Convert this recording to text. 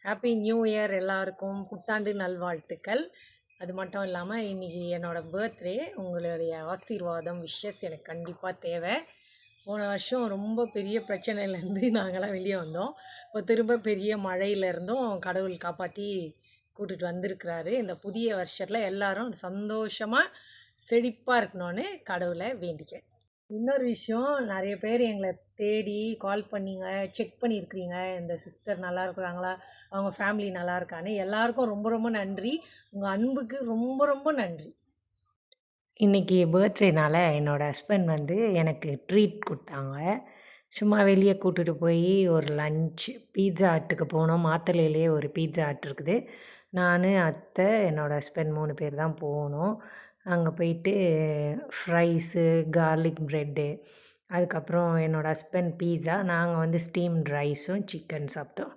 Happy new year எல்லாருக்கும் புத்தாண்டு நல்வாழ்த்துக்கள். அது மட்டும் இல்லாமல் இன்றைக்கி என்னோடய பர்த்டே. உங்களுடைய ஆசீர்வாதம் விஷஸ் எனக்கு கண்டிப்பாக தேவை. போன வருஷம் ரொம்ப பெரிய பிரச்சனையிலேருந்து நாங்கள்லாம் வெளியே வந்தோம். இப்போ திரும்ப பெரிய மழையிலேருந்தும் கடவுள் காப்பாற்றி கூட்டிகிட்டு வந்திருக்கிறாரு. இந்த புதிய வருஷத்தில் எல்லோரும் சந்தோஷமாக செழிப்பாக இருக்கணும்னு கடவுளை வேண்டிக்கிறேன். இன்னொரு விஷயம், நிறைய பேர் எங்களை தேடி கால் பண்ணிங்க, செக் பண்ணியிருக்கிறீங்க. இந்த சிஸ்டர் நல்லா இருக்கிறாங்களா, அவங்க ஃபேமிலி நல்லா இருக்கான்னு. எல்லாருக்கும் ரொம்ப ரொம்ப நன்றி. உங்கள் அன்புக்கு ரொம்ப ரொம்ப நன்றி. இன்றைக்கி பர்த்டேனால் என்னோடய ஹஸ்பண்ட் வந்து எனக்கு ட்ரீட் கொடுத்தாங்க. சும்மா வெளியே கூட்டிகிட்டு போய் ஒரு லன்ச் பீட்சா ஹட்டுக்கு போனோம். மாத்தளையிலே ஒரு பீட்சா ஹட் இருக்குது. நான், அத்தை, என்னோடய ஹஸ்பண்ட் 3 பேர் தான் போனோம். அங்கே போயிட்டு ஃப்ரைஸு, கார்லிக் ப்ரெட்டு, அதுக்கப்புறம் என்னோடய ஹஸ்பண்ட் பீஸா, நாங்கள் வந்து ஸ்டீம்ட் ரைஸும் சிக்கன் சாப்பிட்டோம்.